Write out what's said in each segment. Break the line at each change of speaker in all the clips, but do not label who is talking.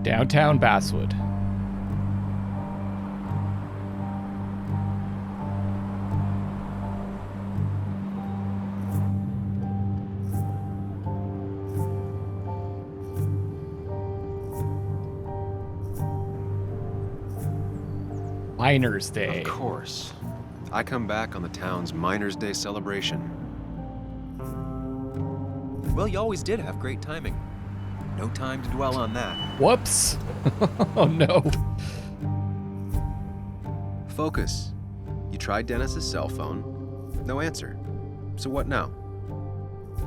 Downtown Basswood. Miners' Day.
Of course. I come back on the town's Miners' Day celebration. Well, you always did have great timing. No time to dwell on that.
Whoops. Oh, no.
Focus. You tried Dennis's cell phone. No answer. So what now?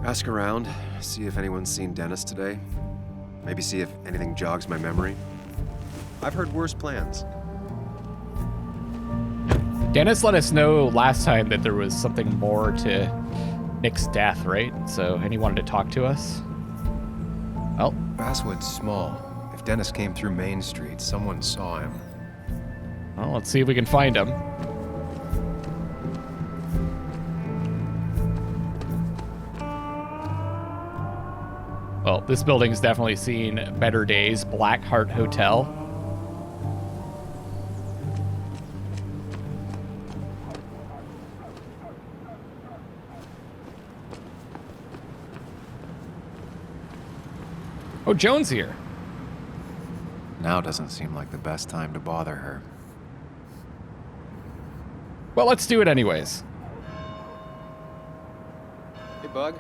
Ask around, see if anyone's seen Dennis today. Maybe see if anything jogs my memory. I've heard worse plans.
Dennis let us know last time that there was something more to Nick's death, right? So, and he wanted to talk to us. Well,
Basswood's small. If Dennis came through Main Street, someone saw him.
well, let's see if we can find him. Well, this building's definitely seen better days. Black Heart Hotel. Oh, Joan's here.
Now doesn't seem like the best time to bother her.
Well, let's do it anyways.
Hey, Bug.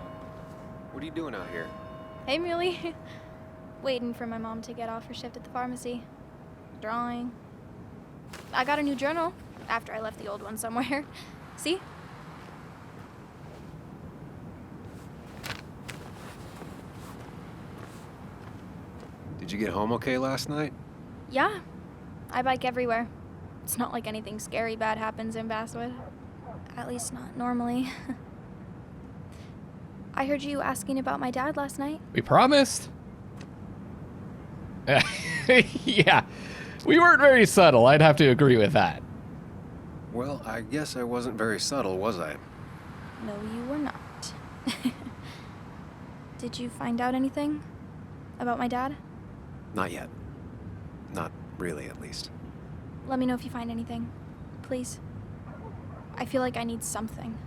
What are you doing out here?
Hey, Muley. Waiting for my mom to get off her shift at the pharmacy. Drawing. I got a new journal after I left the old one somewhere. See?
Did you get home okay last night?
Yeah. I bike everywhere. It's not like anything scary bad happens in Basswood. At least not normally. I heard you asking about my dad last night.
We promised. Yeah, we weren't very subtle. I'd have to agree with that.
Well, I guess I wasn't very subtle, was I?
No, you were not. Did you find out anything about my dad?
Not yet. Not really, at least.
Let me know if you find anything. Please. I feel like I need something.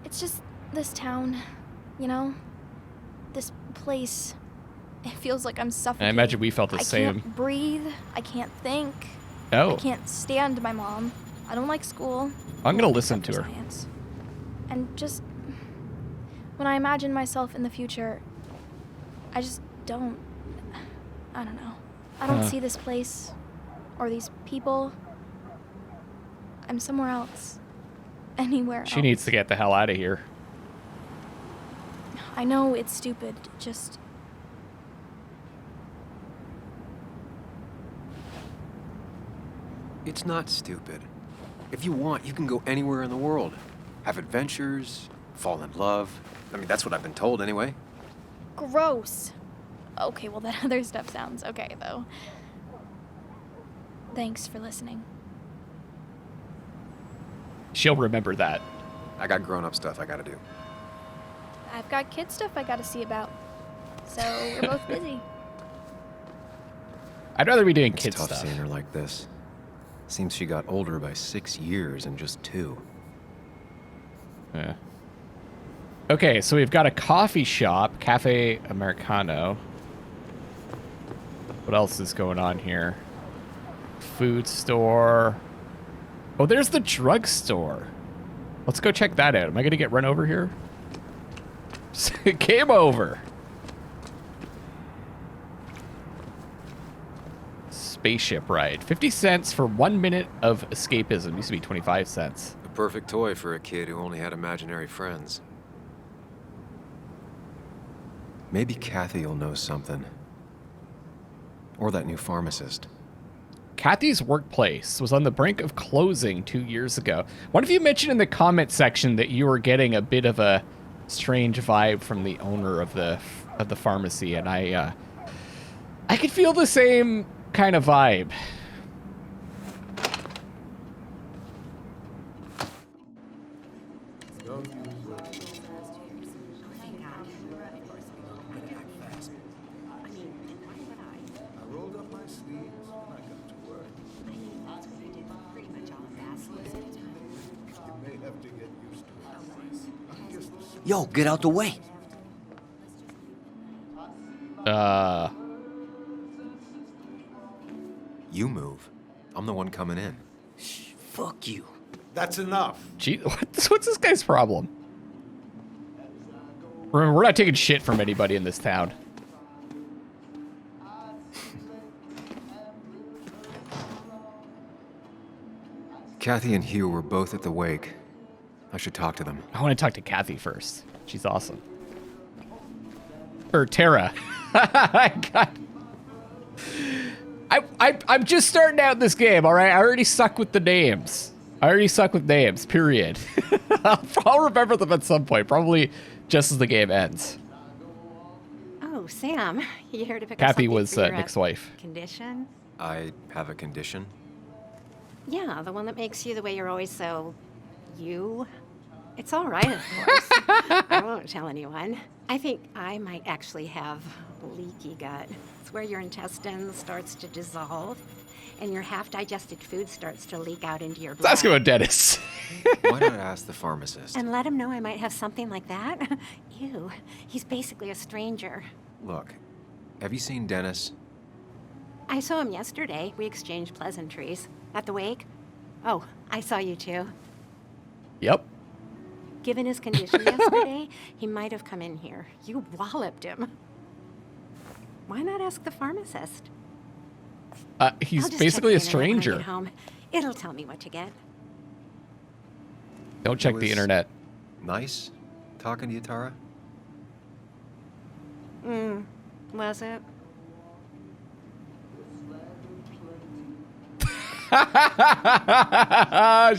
It's just this town, you know? This place. It feels like I'm suffocating.
I imagine we felt the same.
I can't breathe. I can't think.
Oh.
I can't stand my mom. I don't like school.
I'm going to listen to her.
Science. And just... when I imagine myself in the future, I just don't... I don't know. I don't see this place or these people. I'm somewhere else. Anywhere else.
She needs to get the hell out of here.
I know it's stupid, just...
It's not stupid. If you want, you can go anywhere in the world. Have adventures, fall in love. I mean, that's what I've been told anyway.
Gross. Okay, well, that other stuff sounds okay, though. Thanks for listening.
She'll remember that.
I got grown-up stuff I gotta do.
I've got kid stuff I gotta see about. So we're both busy.
I'd rather be doing
It's
kid
tough
stuff.
seeing her like this. Seems she got older by 6 years in just 2.
Yeah. Okay, so we've got a coffee shop, Cafe Americano. What else is going on here? Food store. Oh, there's the drugstore. Let's go check that out. Am I going to get run over here? Game over. Spaceship ride. 50 cents for 1 minute of escapism. Used to be 25 cents.
The perfect toy for a kid who only had imaginary friends. Maybe Kathy will know something. Or that new pharmacist.
Kathy's workplace was on the brink of closing 2 years ago. One of you mentioned in the comment section that you were getting a bit of a strange vibe from the owner of the pharmacy, and I could feel the same kind of vibe.
I rolled up Yo, get out the way.
You move. I'm the one coming in.
Fuck you.
That's enough.
Gee, what's this guy's problem? Remember, we're not taking shit from anybody in this town.
Kathy and Hugh were both at the wake. I should talk to them.
I want to talk to Kathy first. She's awesome. Or Tara. God. I'm just starting out this game, all right? I already suck with the names. Period. I'll remember them at some point, probably just as the game ends.
Oh, Sam, you here to pick up
Kathy
something
was
for your,
Nick's wife.
Condition?
I have a condition.
Yeah, the one that makes you the way you're always so... you? It's all right, of course. I won't tell anyone. I think I might actually have leaky gut. It's where your intestine starts to dissolve and your half-digested food starts to leak out into your blood.
Let's ask about Dennis.
Why not ask the pharmacist?
And let him know I might have something like that? Ew, he's basically a stranger.
Look, have you seen Dennis?
I saw him yesterday. We exchanged pleasantries. At the wake? Oh, I saw you too.
Yep.
Given his condition yesterday, he might have come in here. You walloped him. Why not ask the pharmacist?
He's
I'll just
basically a
check the internet when I
stranger.
get home. It'll tell me what to get.
Don't check
It
the
was-
internet.
Nice talking to you, Tara?
Was it?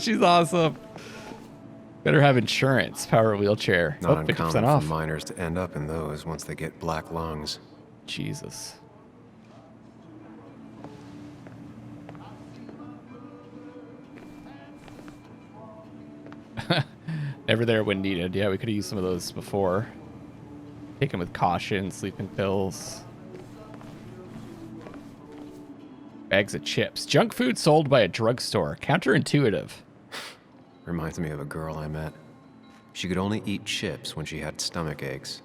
She's awesome. Better have insurance. Power wheelchair.
Not
Oh, 50%
uncommon
off.
for miners to end up in those once they get black lungs.
Jesus. Never there when needed. Yeah, we could have used some of those before. Take them with caution. Sleeping pills. Bags of chips. Junk food sold by a drugstore. Counterintuitive.
Reminds me of a girl I met. She could only eat chips when she had stomach aches.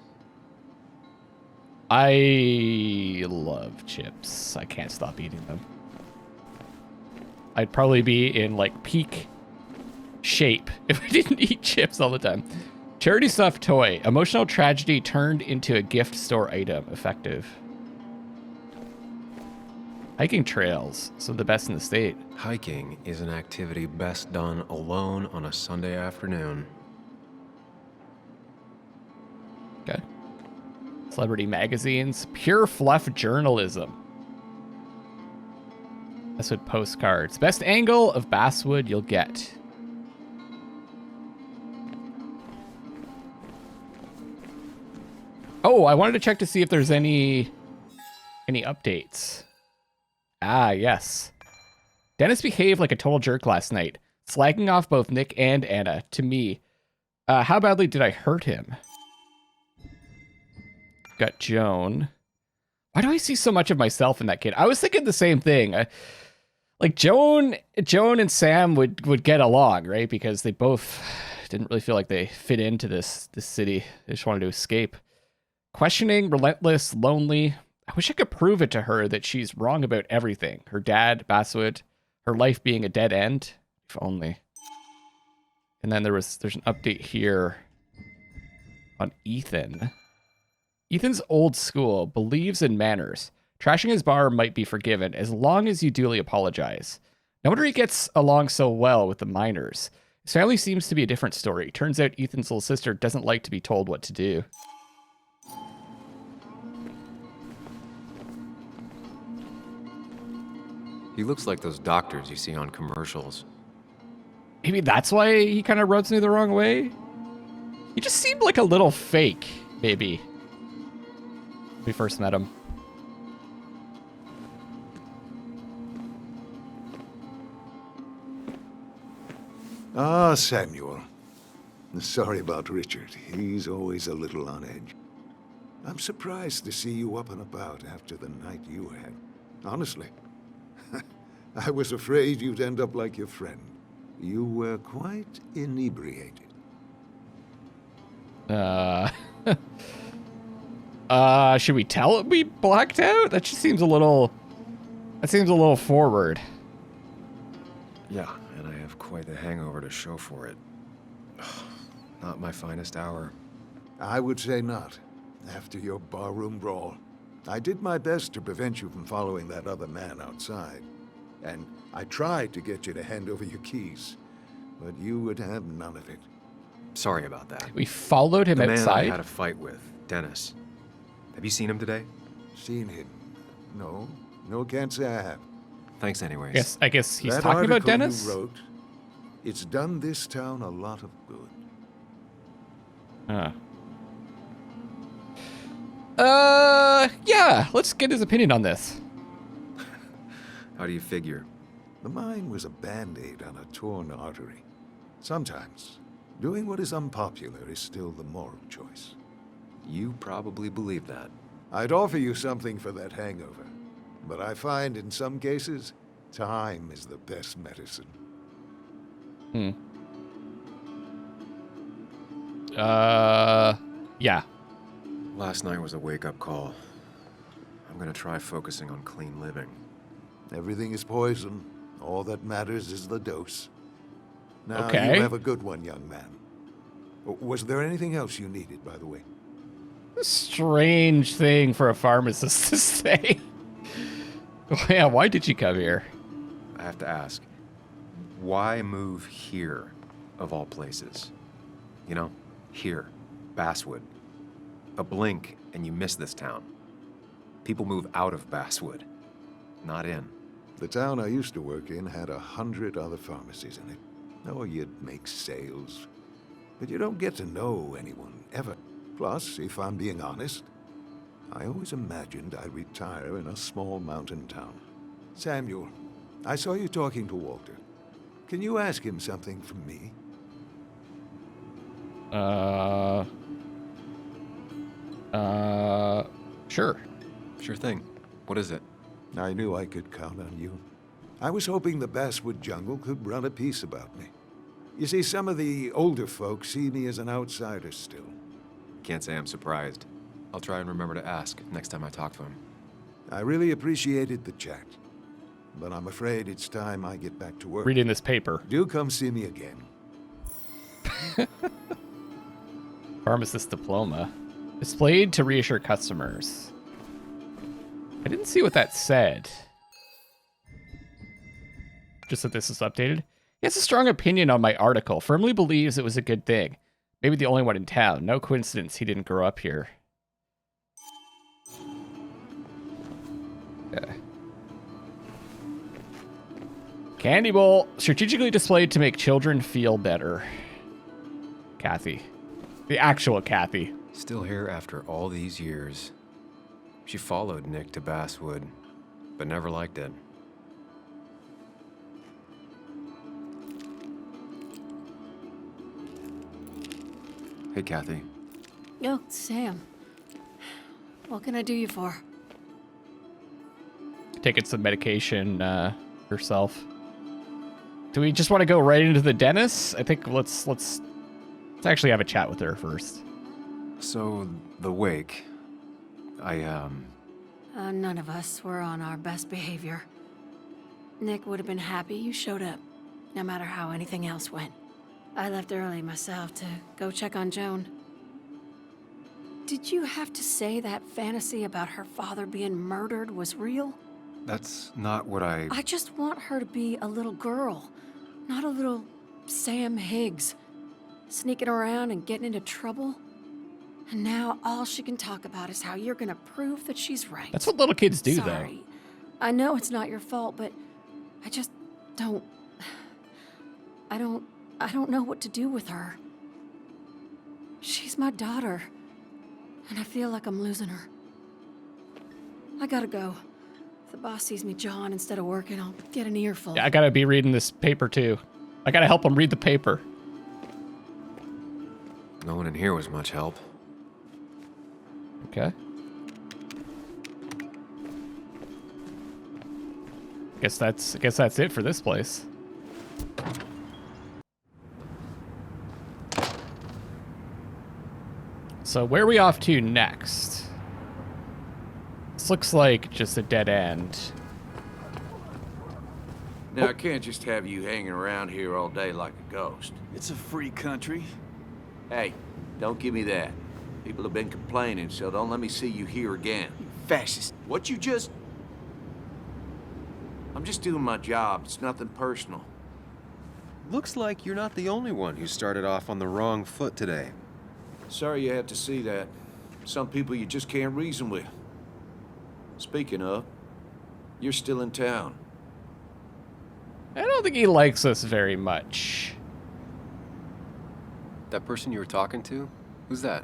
I love chips. I can't stop eating them. I'd probably be in like peak shape if I didn't eat chips all the time. Charity stuffed toy. Emotional tragedy turned into a gift store item. Effective. Hiking trails. Some of the best in the state.
Hiking is an activity best done alone on a Sunday afternoon.
Okay. Celebrity magazines. Pure fluff journalism. Basswood postcards. Best angle of Basswood you'll get. Oh, I wanted to check to see if there's any updates. Ah, yes. Dennis behaved like a total jerk last night, slagging off both Nick and Anna to me. How badly did I hurt him? Got Joan. Why do I see so much of myself in that kid? I was thinking the same thing. Like Joan and Sam would get along, right? Because they both didn't really feel like they fit into this city. They just wanted to escape. Questioning, relentless, lonely. I wish I could prove it to her that she's wrong about everything. Her dad, Basswood, her life being a dead end. If only. And then there's an update here on Ethan. Ethan's old school, believes in manners. Trashing his bar might be forgiven as long as you duly apologize. No wonder he gets along so well with the miners. His family seems to be a different story. Turns out Ethan's little sister doesn't like to be told what to do.
He looks like those doctors you see on commercials.
Maybe that's why he kind of rubs me the wrong way? He just seemed like a little fake, maybe. When we first met him.
Ah, Samuel. Sorry about Richard. He's always a little on edge. I'm surprised to see you up and about after the night you had. Honestly. I was afraid you'd end up like your friend. You were quite inebriated.
Should we tell it we blacked out? That just seems a little... That seems a little forward.
Yeah, and I have quite the hangover to show for it. Not my finest hour.
I would say not. After your barroom brawl, I did my best to prevent you from following that other man outside. And I tried to get you to hand over your keys, but you would have none of it.
Sorry about that.
We followed him
The man I
outside?
had a fight with, Dennis. Have you seen him today?
Seen him? No. No, can't say I have.
Thanks anyways.
I guess he's
That
talking about
article you
Dennis?
wrote, it's done this town a lot of good.
Yeah, let's get his opinion on this.
How do you figure?
The mine was a band-aid on a torn artery. Sometimes, doing what is unpopular is still the moral choice.
You probably believe that.
I'd offer you something for that hangover, but I find in some cases, time is the best medicine.
Yeah.
Last night was a wake-up call. I'm gonna try focusing on clean living.
Everything is poison. All that matters is the dose. Now,
Okay.
you have a good one, young man. Was there anything else you needed, by the way?
Strange thing for a pharmacist to say. Yeah, why did you come here?
I have to ask, why move here, of all places? You know, here, Basswood. A blink and you miss this town. People move out of Basswood, not in.
The town I used to work in had 100 other pharmacies in it. Oh, you'd make sales. But you don't get to know anyone, ever. Plus, if I'm being honest, I always imagined I'd retire in a small mountain town. Samuel, I saw you talking to Walter. Can you ask him something from me?
Sure.
Sure thing. What is it?
I knew I could count on you. I was hoping the Basswood jungle could run a piece about me. You see, some of the older folks see me as an outsider still.
Can't say I'm surprised. I'll try and remember to ask next time I talk to him.
I really appreciated the chat, but I'm afraid it's time I get back to work.
Reading this paper.
Do come see me again.
Pharmacist diploma. Displayed to reassure customers. I didn't see what that said. Just that this is updated. He has a strong opinion on my article. Firmly believes it was a good thing. Maybe the only one in town. No coincidence he didn't grow up here. Okay. Candy bowl. Strategically displayed to make children feel better. Kathy. The actual Kathy.
Still here after all these years. She followed Nick to Basswood, but never liked it. Hey, Kathy.
Oh, Sam. What can I do you for?
Taking some medication herself. Do we just want to go right into the dentist? I think let's actually have a chat with her first.
So, the wake.
None of us were on our best behavior. Nick would have been happy you showed up, no matter how anything else went. I left early myself to go check on Joan. Did you have to say that fantasy about her father being murdered was real?
That's not what I
just want her to be a little girl, not a little Sam Higgs, sneaking around and getting into trouble. And now all she can talk about is how you're gonna prove that she's right.
That's what little kids do,
Sorry. I know it's not your fault, but I just don't... I don't know what to do with her. She's my daughter, and I feel like I'm losing her. I gotta go. If the boss sees me jawing instead of working, I'll get an earful.
though. Yeah, I gotta be reading this paper too. I gotta help him read the paper.
No one in here was much help.
Okay. Guess that's it for this place. So where are we off to next? This looks like just a dead end.
Now, I can't just have you hanging around here all day like a ghost.
It's a free country.
Hey, don't give me that. People have been complaining, so don't let me see you here again.
Fascist.
What you just... I'm just doing my job. It's nothing personal.
Looks like you're not the only one who started off on the wrong foot today.
Sorry you had to see that. Some people you just can't reason with. Speaking of, you're still in town.
I don't think he likes us very much.
That person you were talking to? Who's that?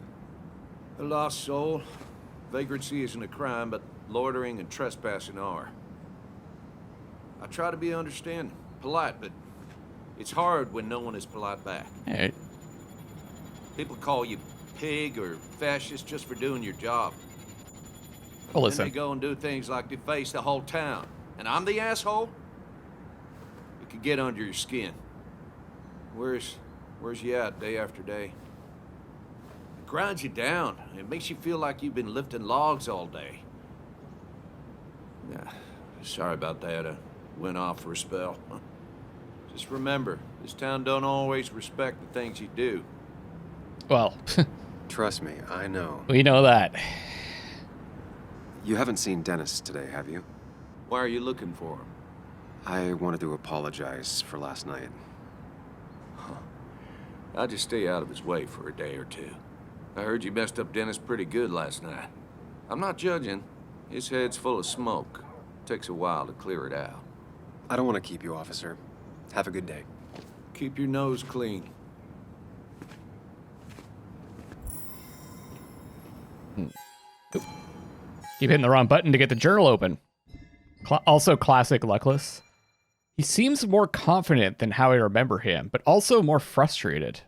A lost soul. Vagrancy isn't a crime, but loitering and trespassing are. I try to be understanding, polite, but it's hard when no one is polite back.
Hey,
People call you pig or fascist just for doing your job.
well,
Then
listen.
they go and do things like deface the whole town. And I'm the asshole? It could get under your skin. Where's you at day after day? It grinds you down. It makes you feel like you've been lifting logs all day. Yeah, sorry about that. I went off for a spell. Just remember, this town don't always respect the things you do.
Well,
Trust me, I know.
we know that.
You haven't seen Dennis today, have you?
Why are you looking for him?
I wanted to apologize for last night.
I'll just stay out of his way for a day or two. I heard you messed up Dennis pretty good last night. I'm not judging. His head's full of smoke. Takes a while to clear it out.
I don't want to keep you, officer. Have a good day.
Keep your nose clean.
Keep hitting the wrong button to get the journal open. Also classic Luckless. He seems more confident than how I remember him, but also more frustrated.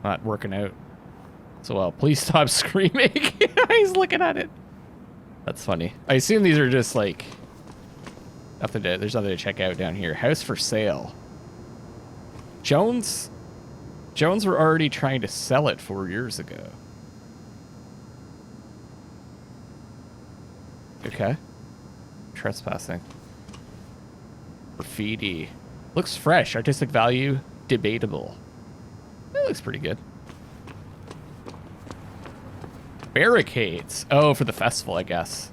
Not working out so well. Please stop screaming. He's looking at it. That's funny. I assume these are just like nothing to, there's nothing to check out down here. House for sale. Jones were already trying to sell it 4 years ago. Okay. Trespassing. Graffiti. Looks fresh. Artistic value, debatable. That looks pretty good. Barricades. Oh, for the festival, I guess.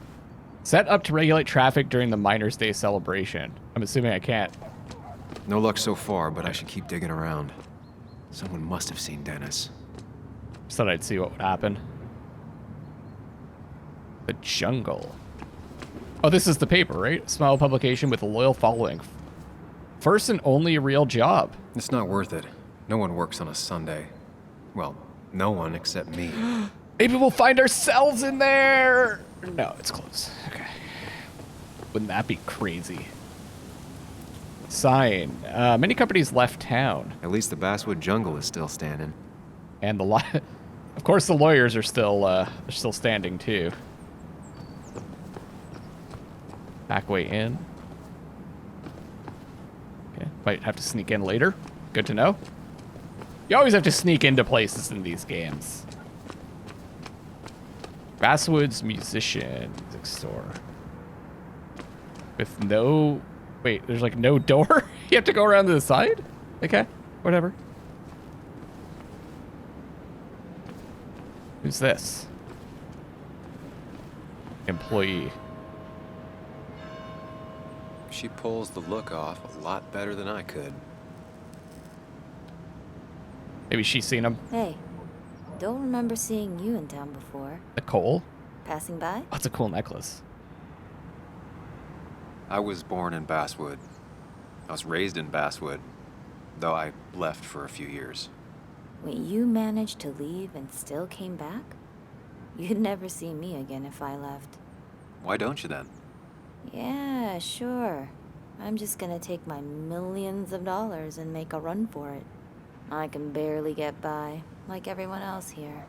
Set up to regulate traffic during the Miners' Day celebration. I'm assuming I can't.
No luck so far, but I should keep digging around. Someone must have seen Dennis.
Just thought I'd see what would happen. The jungle. Oh, this is the paper, right? Small publication with a loyal following. First and only real job.
It's not worth it. No one works on a Sunday. Well, no one except me.
Maybe we'll find ourselves in there. No, it's closed. Okay. Wouldn't that be crazy? Sign. Many companies left town.
At least the Basswood jungle is still standing.
And of course, the lawyers are still standing too. Back way in. Okay, might have to sneak in later. Good to know. You always have to sneak into places in these games. Basswood's musician music store. With no... Wait, there's like no door? You have to go around to the side? Okay, whatever. Who's this? Employee.
She pulls the look off a lot better than I could.
Maybe she's seen him.
Hey, don't remember seeing you in town before.
Nicole?
Passing by?
Oh, that's a cool necklace.
I was born in Basswood. I was raised in Basswood, though I left for a few years.
Wait, you managed to leave and still came back? You'd never see me again if I left.
Why don't you then?
Yeah, sure. I'm just gonna take my millions of dollars and make a run for it. I can barely get by, like everyone else here.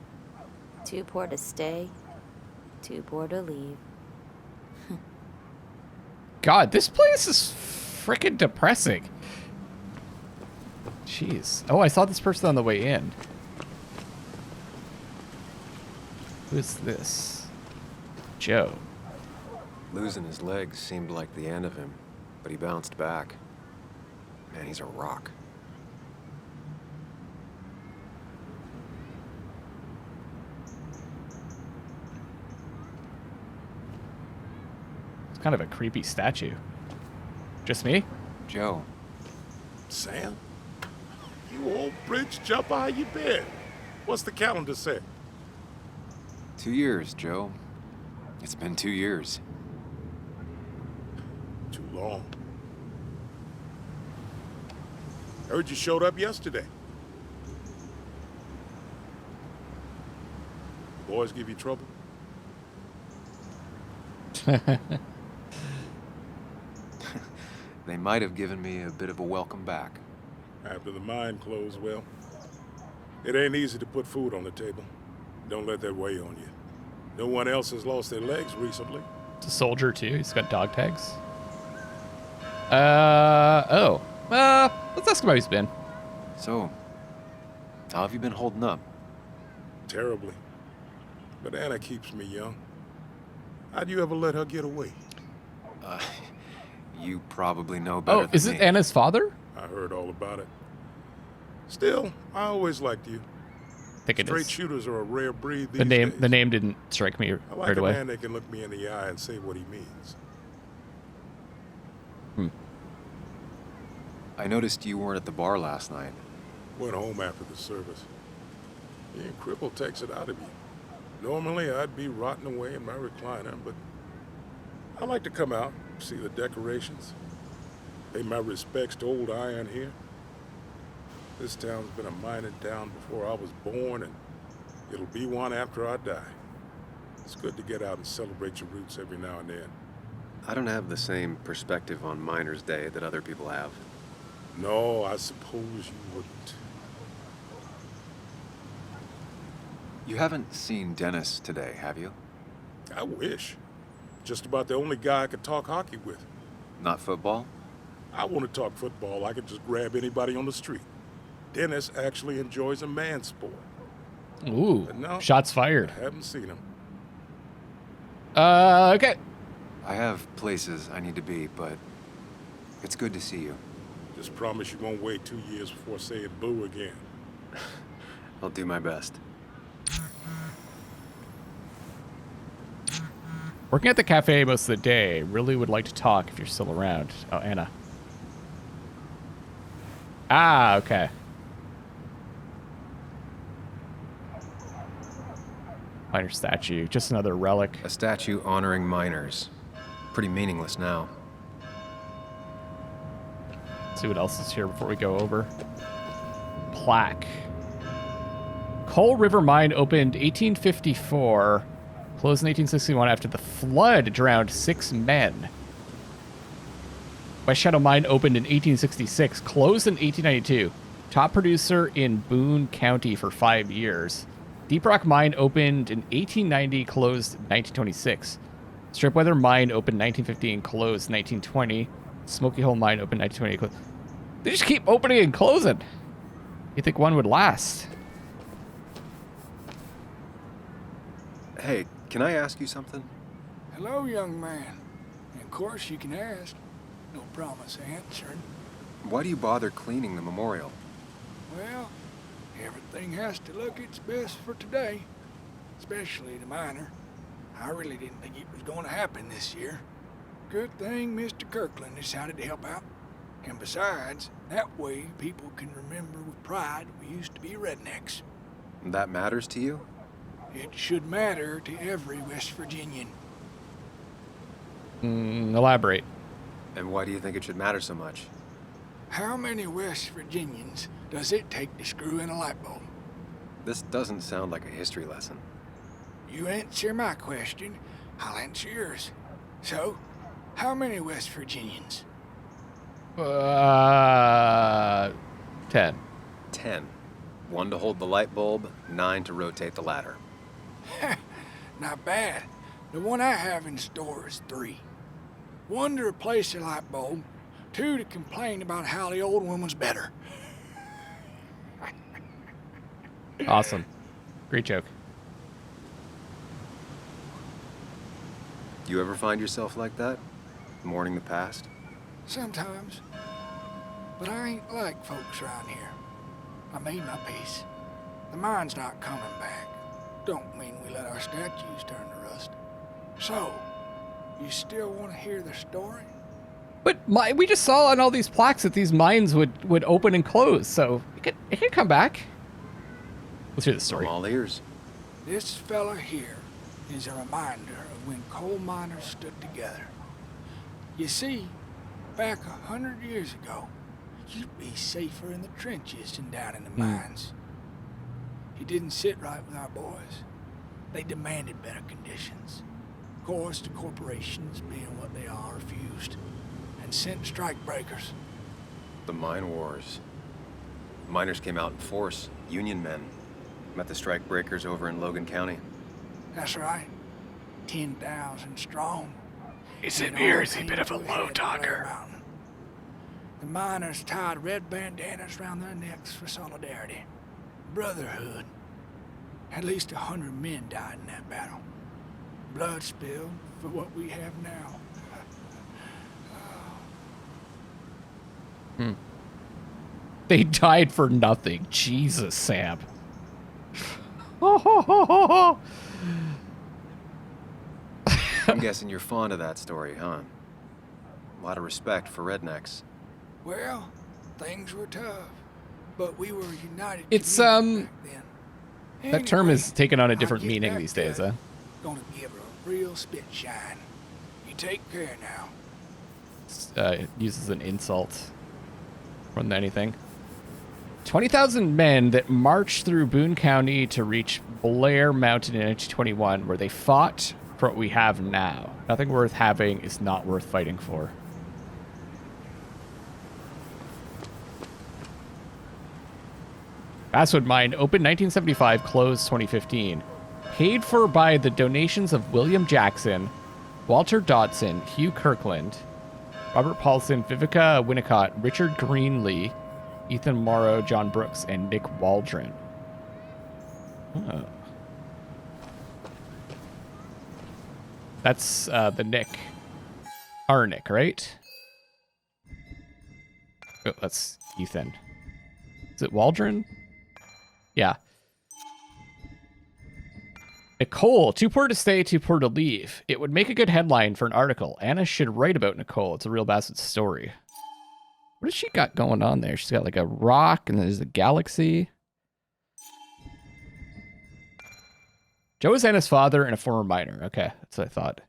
Too poor to stay, too poor to leave.
God, this place is freaking depressing. Jeez. Oh, I saw this person on the way in. Who is this? Joe.
Losing his legs seemed like the end of him, but he bounced back. Man, he's a rock.
It's kind of a creepy statue. Just me?
Joe,
Sam? You old bridge jumper, how you been? What's the calendar say?
2 years, Joe. It's been 2 years.
Too long. Heard you showed up yesterday. Boys give you trouble?
They might have given me a bit of a welcome back.
After the mine closed, well, it ain't easy to put food on the table. Don't let that weigh on you. No one else has lost their legs recently.
It's a soldier, too. He's got dog tags. Let's ask him how he's been.
So, how have you been holding up?
Terribly. But Anna keeps me young. How'd you ever let her get away?
You probably know better than
is
me.
it Anna's father?
I heard all about it. Still, I always liked you.
I think it
Straight
is.
shooters are a rare breed these
The
days.
name didn't strike me
I like
right
a
away.
man that can look me in the eye and say what he means.
I noticed you weren't at the bar last night.
Went home after the service. Being crippled takes it out of you. Normally, I'd be rotting away in my recliner, but I like to come out, see the decorations, pay my respects to old iron here. This town's been a mining town before I was born, and it'll be one after I die. It's good to get out and celebrate your roots every now and then.
I don't have the same perspective on Miners' Day that other people have.
No, I suppose you wouldn't.
You haven't seen Dennis today, have you?
I wish. Just about the only guy I could talk hockey with.
Not football?
I want to talk football. I could just grab anybody on the street. Dennis actually enjoys a man sport.
Ooh,
No,
shots fired.
I haven't seen him.
Okay.
I have places I need to be, but it's good to see you.
Just promise you won't wait 2 years before saying boo again.
I'll do my best.
Working at the cafe most of the day. Really would like to talk if you're still around. Oh, Anna. Ah, okay. Miner statue. Just another relic.
A statue honoring miners. Pretty meaningless now.
See what else is here before we go over. Plaque. Coal River Mine opened 1854. Closed in 1861 after the flood drowned 6 men. West Shadow Mine opened in 1866. Closed in 1892. Top producer in Boone County for 5 years. Deep Rock Mine opened in 1890. Closed in 1926. Stripweather Mine opened 1950 and closed 1920. Smoky Hole Mine opened 1920. Closed. They just keep opening and closing. You think one would last?
Hey, can I ask you something?
Hello, young man. Of course you can ask. No promise answered.
Why do you bother cleaning the memorial?
Well, everything has to look its best for today. Especially the miner. I really didn't think it was going to happen this year. Good thing Mr. Kirkland decided to help out. And besides, that way people can remember with pride we used to be rednecks.
That matters to you?
It should matter to every West Virginian.
Elaborate.
And why do you think it should matter so much?
How many West Virginians does it take to screw in a light bulb?
This doesn't sound like a history lesson.
You answer my question, I'll answer yours. So, how many West Virginians?
10.
10. 1 to hold the light bulb, 9 to rotate the ladder.
Not bad. The one I have in store is 3. 1 to replace the light bulb, 2 to complain about how the old one was better.
Awesome. Great joke.
You ever find yourself like that? Mourning the past?
Sometimes. But I ain't like folks around here. I made my peace. The mine's not coming back. Don't mean we let our statues turn to rust. So, you still want to hear the story?
But we just saw on all these plaques that these mines would open and close, so it could come back. Let's hear the story.
I'm all ears.
This fella here is a reminder of when coal miners stood together. You see, back 100 years ago, you'd be safer in the trenches than down in the mines. He didn't sit right with our boys. They demanded better conditions. Of course, the corporations, being what they are, refused and sent strike breakers.
The mine wars. Miners came out in force. Union men. Met the strike breakers over in Logan County.
That's right. 10,000 strong.
Is
And
it here?
all
Is he a
came
bit of a
to head
low
at Blair
talker?
Mountain. The miners tied red bandanas around their necks for solidarity. Brotherhood. At least 100 men died in that battle. Blood spilled for what we have now.
They died for nothing. Jesus, Sam.
I'm guessing you're fond of that story, huh? A lot of respect for rednecks.
Well, things were tough, but we were united.
It's,
community back then.
That term is taking on a different
I'll get
meaning
that
these days,
cut.
huh?
Gonna give her a real spit shine. You take care now.
It uses an insult more than anything. 20,000 men that marched through Boone County to reach Blair Mountain in 1921, where they fought for what we have now. Nothing worth having is not worth fighting for. Basswood Mine opened 1975, closed 2015. Paid for by the donations of William Jackson, Walter Dodson, Hugh Kirkland, Robert Paulson, Vivica Winnicott, Richard Greenlee, Ethan Morrow, John Brooks, and Nick Waldron. Oh. That's the Nick. Our Nick, right? Oh, that's Ethan. Is it Waldron? Yeah. Nicole, too poor to stay, too poor to leave. It would make a good headline for an article. Anna should write about Nicole. It's a real Basswood story. What has she got going on there? She's got like a rock and there's a galaxy. Joe is Anna's father and a former miner. Okay, that's what I thought.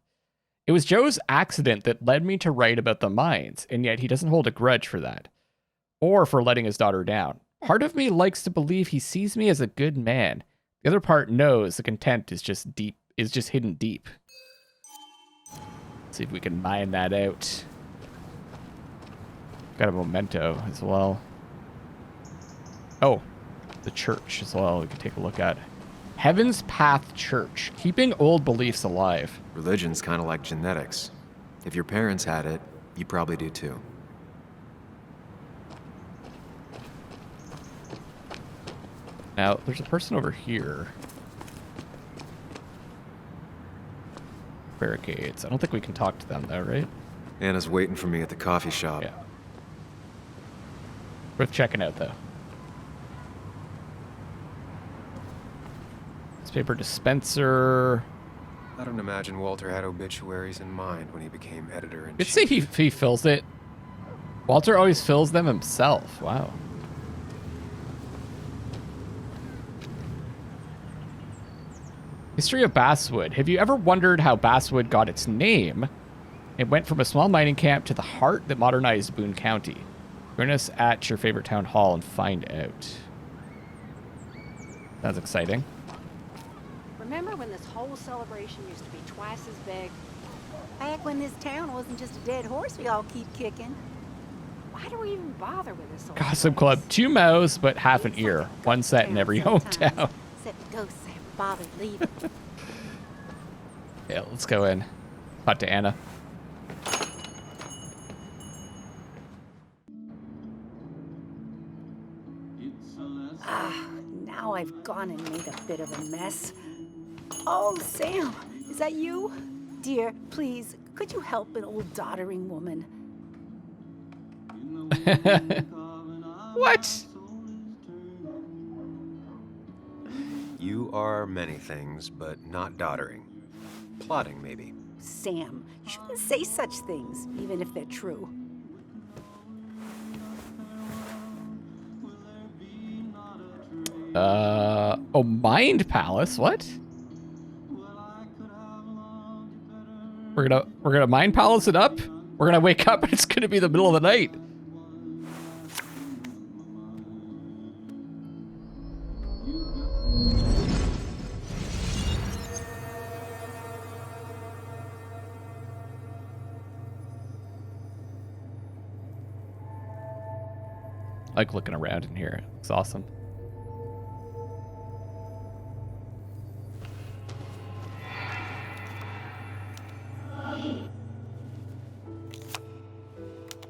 It was Joe's accident that led me to write about the mines, and yet he doesn't hold a grudge for that. Or for letting his daughter down. Part of me likes to believe he sees me as a good man. The other part knows the contempt is just hidden deep. Let's see if we can mine that out. Got a memento as well. Oh, the church as well. We can take a look at Heaven's Path Church, keeping old beliefs alive.
Religion's kind of like genetics. If your parents had it, you probably do too.
Now, there's a person over here. Barricades. I don't think we can talk to them though, right?
Anna's waiting for me at the coffee shop.
Yeah. Worth checking out though. Newspaper dispenser.
I don't imagine Walter had obituaries in mind when he became editor-in-chief.
Let's see if he fills it. Walter always fills them himself. Wow. History of Basswood. Have you ever wondered how Basswood got its name? It went from a small mining camp to the heart that modernized Boone County. Join us at your favorite town hall and find out. Sounds exciting.
Remember when this whole celebration used to be twice as big? Back when this town wasn't just a dead horse we all keep kicking. Why do we even bother with this old
Gossip
place?
Club. 2 mouths, but half an ear. One set in every hometown.
Except the ghosts haven't bothered leaving.
Yeah, let's go in. Talk to Anna.
Now
I've gone and made a bit of a mess. Oh, Sam, is that you? Dear, please, could you help an old doddering woman?
What?
You are many things, but not doddering. Plotting, maybe.
Sam, you shouldn't say such things, even if they're true.
Oh, Mind Palace, what? We're gonna Mind Palace it up? We're gonna wake up and it's gonna be the middle of the night. I like looking around in here. It's awesome.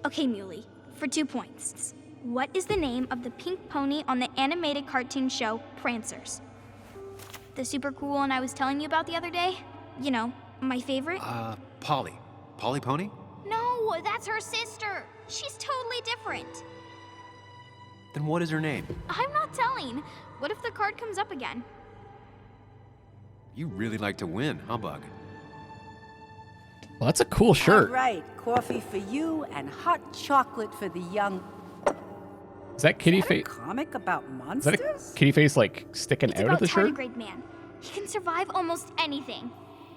Okay, Muley, for 2 points. What is the name of the pink pony on the animated cartoon show Prancers? The super cool one I was telling you about the other day? You know, my favorite?
Polly. Polly Pony?
No, that's her sister. She's totally different.
Then what is her name?
I'm not telling. What if the card comes up again?
You really like to win, huh, Bug?
Well, that's a cool shirt.
All right, coffee for you and hot chocolate for the young.
Is that kitty
Is that a
face?
comic about
Is
monsters?
that a kitty face like sticking
It's
out
about
of the shirt?
tardigrade man. He can survive almost anything.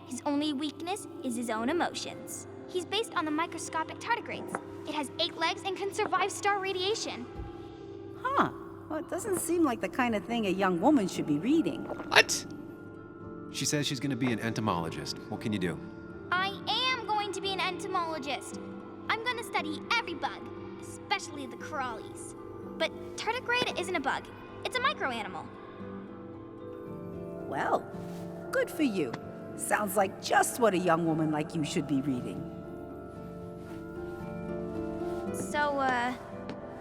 His only weakness is his own emotions. He's based on the microscopic tardigrades. It has 8 legs and can survive star radiation.
Huh. Well, it doesn't seem like the kind of thing a young woman should be reading.
What?
She says she's gonna be an entomologist. What can you do?
I am going to be an entomologist. I'm going to study every bug, especially the crawlies. But tardigrade isn't a bug. It's a microanimal.
Well, good for you. Sounds like just what a young woman like you should be reading.
So,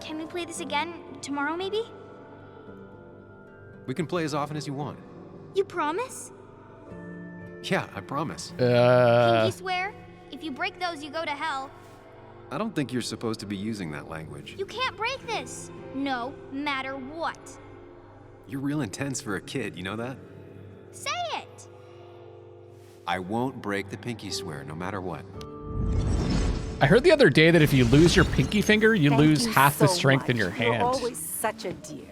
can we play this again tomorrow, maybe?
We can play as often as you want.
You promise?
Yeah, I promise.
Pinky swear? If you break those, you go to hell.
I don't think you're supposed to be using that language.
You can't break this. No matter what.
You're real intense for a kid, you know that?
Say it.
I won't break the pinky swear, no matter what.
I heard the other day that if you lose your pinky finger, you
Thank
lose
you
half the
so
strength in
much.
your hand.
You're always such a dear.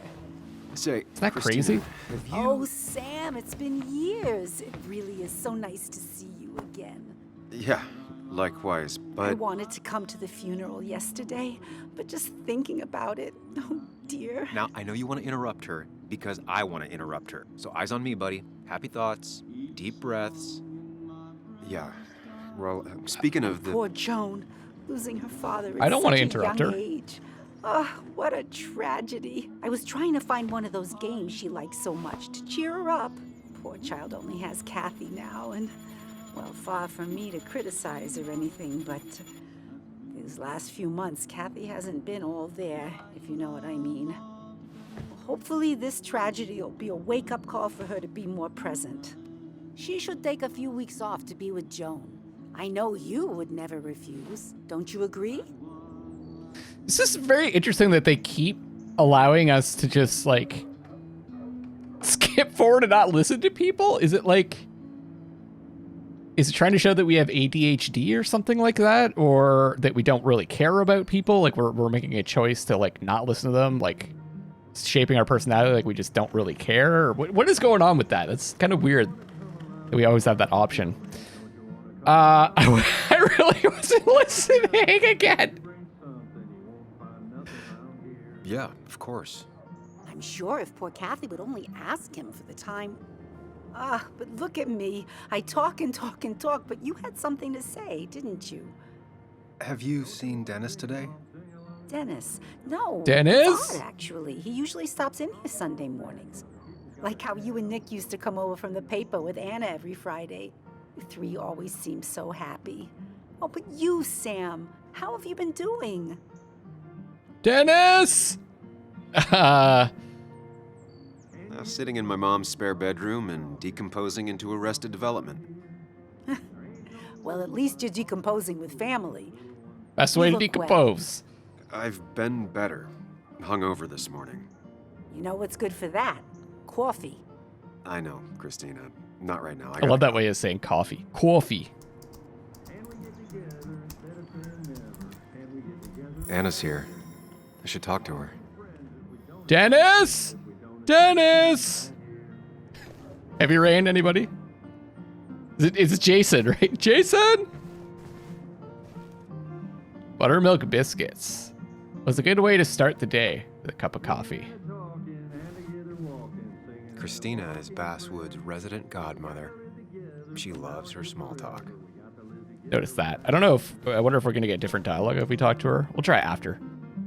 Say,
Isn't that
Christina,
crazy?
have you...
Oh, Sam, it's been years. It really is so nice to see you again.
Yeah, likewise,
I
but...
wanted to come to the funeral yesterday, but just thinking about it, oh dear.
Now, I know you want to interrupt her because I want to interrupt her. So eyes on me, buddy. Happy thoughts, deep breaths. Yeah, well, speaking of the...
Poor Joan, losing her father at
I don't want to
such a
interrupt
young
her.
age. Oh, what a tragedy. I was trying to find one of those games she likes so much to cheer her up. Poor child only has Kathy now, and, well, far from me to criticize or anything, but these last few months, Kathy hasn't been all there, if you know what I mean. Hopefully this tragedy will be a wake-up call for her to be more present. She should take a few weeks off to be with Joan. I know you would never refuse. Don't you agree?
It's just very interesting that they keep allowing us to just like skip forward and not listen to people. Is it trying to show that we have ADHD or something like that, or that we don't really care about people? Like we're making a choice to like not listen to them, like shaping our personality, like we just don't really care. Or what is going on with that? It's kind of weird that we always have that option. I really wasn't listening again.
Yeah, of course.
I'm sure if poor Kathy would only ask him for the time. But look at me. I talk and talk and talk, but you had something to say, didn't you?
Have you seen Dennis today?
Dennis? No.
Dennis?
It's odd, actually. He usually stops in here Sunday mornings. Like how you and Nick used to come over from the paper with Anna every Friday. You three always seem so happy. Oh, but you, Sam, how have you been doing?
Dennis!
Sitting in my mom's spare bedroom and decomposing into Arrested Development.
Well, at least you're decomposing with family.
Best
You
way to
look
decompose.
I've been better. Hungover this morning.
You know what's good for that? Coffee.
I know, Christina. Not right now.
I love that way of saying coffee. Coffee.
Anna's here. I should talk to her.
Dennis! Dennis! Heavy rain, anybody? It's Jason, right? Jason! Buttermilk biscuits was a good way to start the day with a cup of coffee.
Christina is Basswood's resident godmother. She loves her small talk.
Notice that. I wonder if we're going to get different dialogue if we talk to her. We'll try after.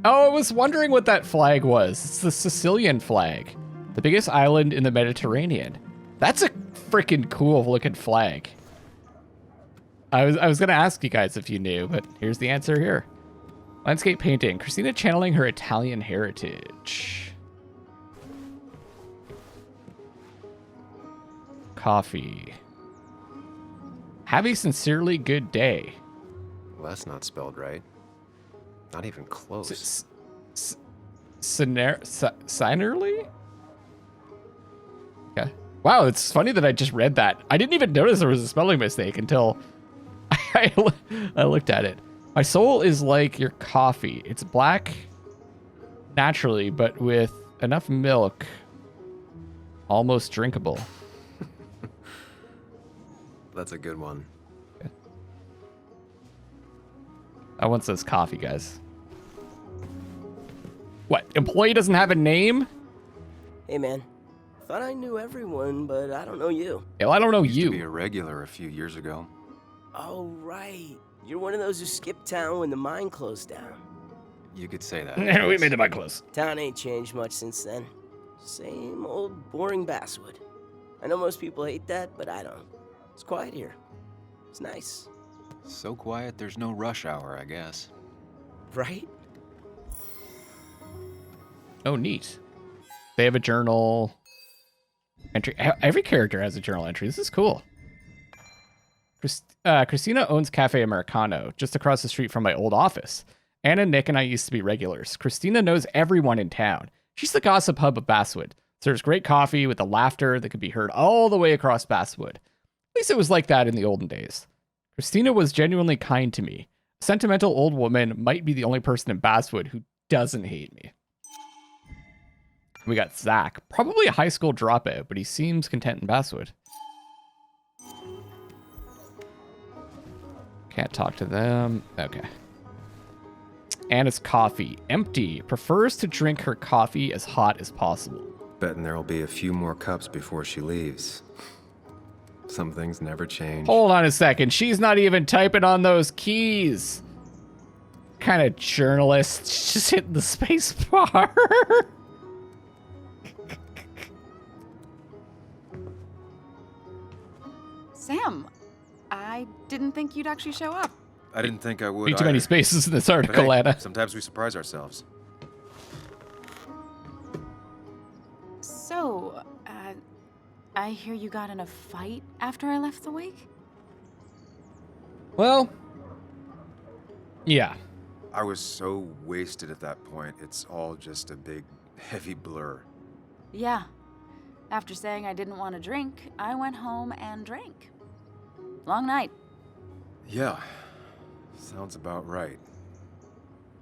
Oh, I was wondering what that flag was. It's the Sicilian flag. The biggest island in the Mediterranean. That's a freaking cool looking flag. I was going to ask you guys if you knew, but here's the answer here. Landscape painting. Christina channeling her Italian heritage. Coffee. Have a sincerely good day.
Well, that's not spelled right. Not even close.
Signerly? Okay. Wow, it's funny that I just read that. I didn't even notice there was a spelling mistake until I looked at it. My soul is like your coffee. It's black naturally, but with enough milk, almost drinkable.
That's a good one.
That one says coffee, guys. What? Employee doesn't have a name?
Hey, man. Thought I knew everyone, but I don't know you.
Yeah, well, I don't know
Used
you.
to be a regular a few years ago.
Oh, right. You're one of those who skipped town when the mine closed down.
You could say that.
We made the mine close.
Town ain't changed much since then. Same old boring Basswood. I know most people hate that, but I don't. It's quiet here. It's nice.
So quiet, there's no rush hour, I guess.
Right?
Oh, neat. They have a journal entry. Every character has a journal entry. This is cool. Christina owns Cafe Americano just across the street from my old office. Anna, Nick, and I used to be regulars. Christina knows everyone in town. She's the gossip hub of Basswood. Serves great coffee with the laughter that could be heard all the way across Basswood. At least it was like that in the olden days. Christina was genuinely kind to me. A sentimental old woman might be the only person in Basswood who doesn't hate me. We got Zach, probably a high school dropout, but he seems content in Basswood. Can't talk to them. Okay. Anna's coffee, empty. Prefers to drink her coffee as hot as possible.
Betting there'll be a few more cups before she leaves. Some things never change.
Hold on a second. She's not even typing on those keys. Kind of journalist. Just hitting the space bar.
Sam, I didn't think you'd actually show up.
I didn't think I would.
Be too many spaces in this article,
But hey,
Anna.
sometimes we surprise ourselves.
So, I hear you got in a fight after I left the wake?
Well, yeah.
I was so wasted at that point, it's all just a big, heavy blur.
Yeah. After saying I didn't want to drink, I went home and drank. Long night.
Yeah, sounds about right.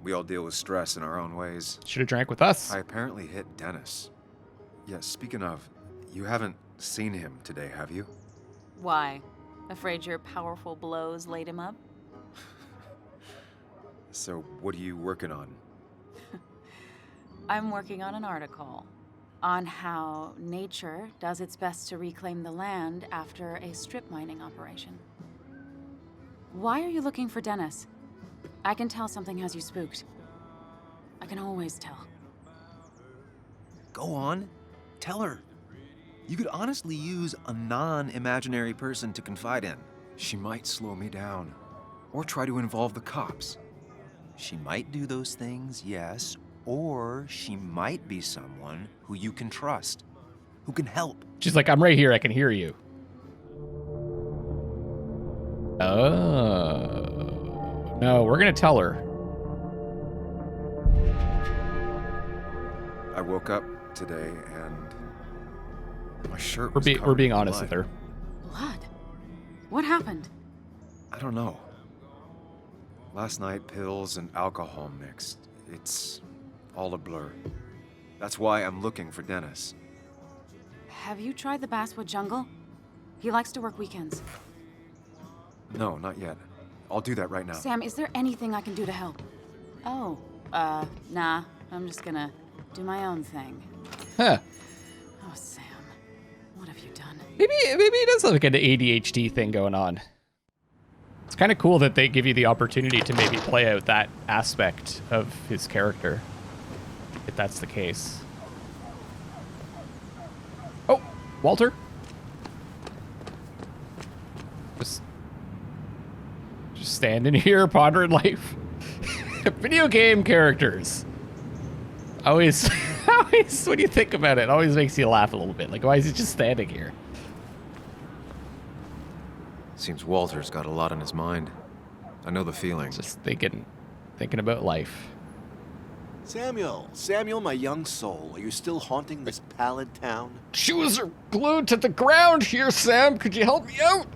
We all deal with stress in our own ways.
Should have drank with us.
I apparently hit Dennis. Yeah, speaking of, you haven't seen him today, have you?
Why? Afraid your powerful blows laid him up?
So, what are you working on?
I'm working on an article on how nature does its best to reclaim the land after a strip mining operation. Why are you looking for Dennis? I can tell something has you spooked. I can always tell.
Go on. Tell her. You could honestly use a non-imaginary person to confide in.
She might slow me down, or try to involve the cops.
She might do those things, yes, or she might be someone who you can trust. who can help.
She's like, I'm right here. I can hear you. Oh. No, we're going to tell her.
I woke up today and my shirt
We're
was
being
covered in
honest
blood.
with her.
Blood? What happened?
I don't know. Last night, pills and alcohol mixed. It's all a blur. That's why I'm looking for Dennis.
Have you tried the Basswood jungle? He likes to work weekends.
No, not yet. I'll do that right now.
Sam, is there anything I can do to help? Oh, nah. I'm just gonna do my own thing.
Huh.
Oh, Sam, what have you done?
Maybe he does have like an ADHD thing going on. It's kind of cool that they give you the opportunity to maybe play out that aspect of his character, if that's the case. Oh, Walter. Just standing here pondering life. Video game characters. Always, when you think about it, always makes you laugh a little bit. Like, why is he just standing here?
Seems Walter's got a lot on his mind. I know the feeling.
Just thinking about life.
Samuel, my young soul, are you still haunting this pallid town?
Shoes are glued to the ground here, Sam. Could you help me out?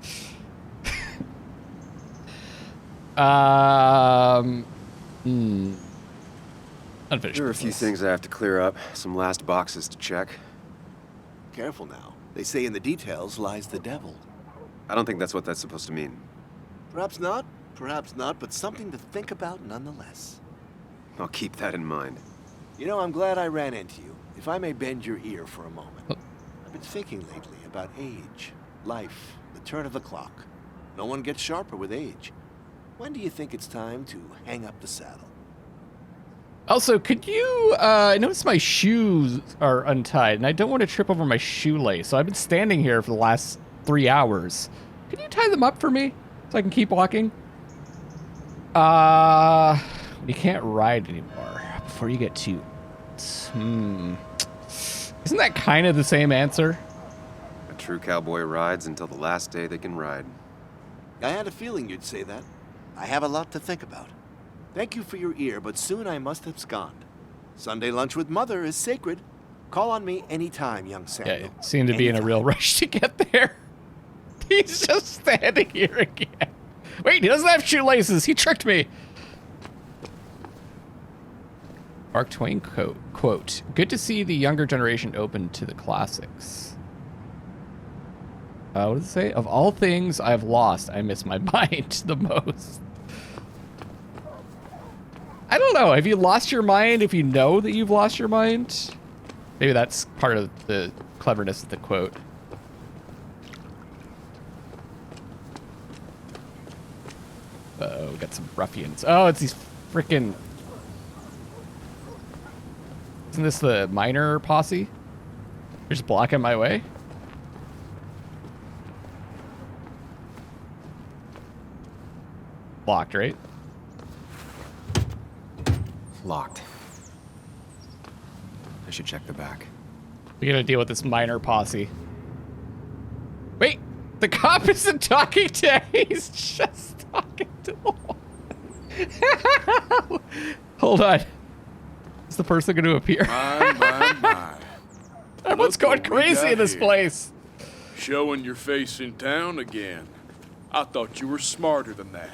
Unfinished
There are a few
business.
things I have to clear up. Some last boxes to check.
Careful now. They say in the details lies the devil.
I don't think that's what that's supposed to mean.
Perhaps not, but something to think about nonetheless.
I'll keep that in mind.
You know, I'm glad I ran into you. If I may bend your ear for a moment. I've been thinking lately about age, life, the turn of the clock. No one gets sharper with age. When do you think it's time to hang up the saddle?
Also, could you, I noticed my shoes are untied, and I don't want to trip over my shoelace, so I've been standing here for the last 3 hours. Can you tie them up for me, so I can keep walking? You can't ride anymore before you get to... Isn't that kind of the same answer?
A true cowboy rides until the last day they can ride.
I had a feeling you'd say that. I have a lot to think about. Thank you for your ear, but soon I must abscond. Sunday lunch with Mother is sacred. Call on me anytime, young Samuel.
Yeah, seem to be in a real rush to get there. He's just standing here again. Wait, he doesn't have shoelaces. He tricked me. Mark Twain quote, good to see the younger generation open to the classics. What does it say? Of all things I've lost, I miss my mind the most. I don't know. Have you lost your mind if you know that you've lost your mind? Maybe that's part of the cleverness of the quote. Uh-oh, we got some ruffians. Oh, it's these freaking... Isn't this the miner posse? They're just blocking my way? Locked, right?
Locked. I should check the back.
We gotta deal with this miner posse. Wait! The cop isn't talking to... He's just talking to the wall. Hold on. Is the person going to appear?
My.
Everyone's going crazy in this place.
Showing your face in town again. I thought you were smarter than that.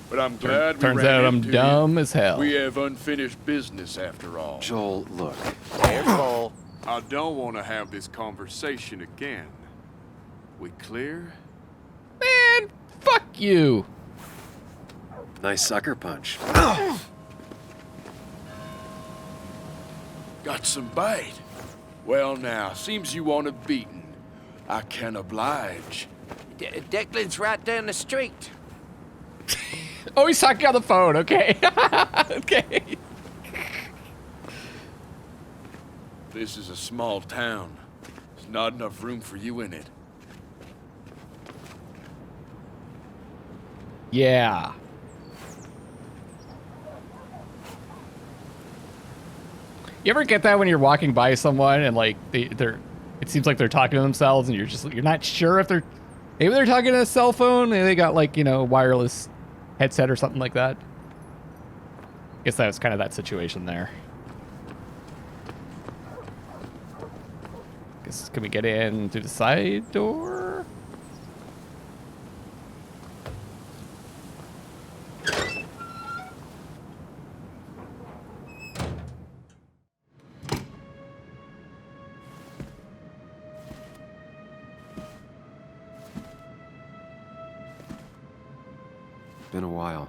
But I'm glad we
Turns
ran
out I'm
into
dumb
you.
as hell.
We have unfinished business after all.
Joel, look.
Careful.
I don't want to have this conversation again. We clear?
Man, fuck you.
Nice sucker punch.
Got some bite. Well now, seems you want a beating. I can oblige.
Declan's right down the street.
Oh, he's talking on the phone. Okay. Okay.
This is a small town. There's not enough room for you in it.
Yeah. You ever get that when you're walking by someone and like they're it seems like they're talking to themselves and you're not sure if maybe they're talking to a cell phone, maybe they got like, you know, wireless headset or something like that. Guess that was kind of that situation there. Guess can we get in through the side door?
Been a while.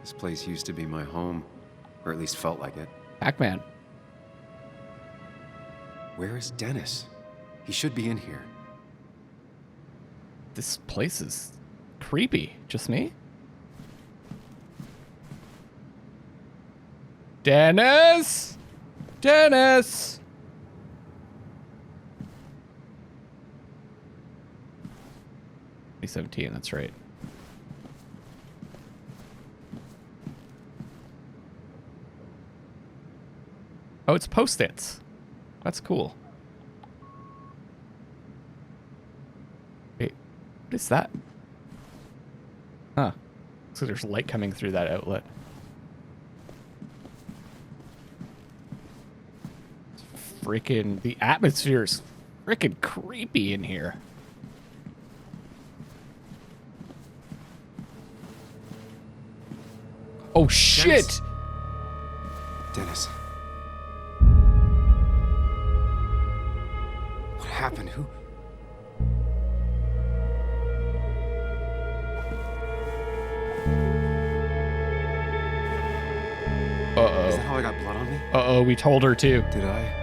This place used to be my home, or at least felt like it.
Pac-Man.
Where is Dennis? He should be in here.
This place is creepy. Just me? Dennis! Dennis! $17, that's right. Oh, it's Post-its. That's cool. Wait, what is that? Huh. So there's light coming through that outlet. Freaking, the atmosphere is freaking creepy in here. Oh, shit!
Dennis. What happened? Who?
Uh-oh.
Is that how I got blood on me?
Uh-oh, we told her to.
Did I?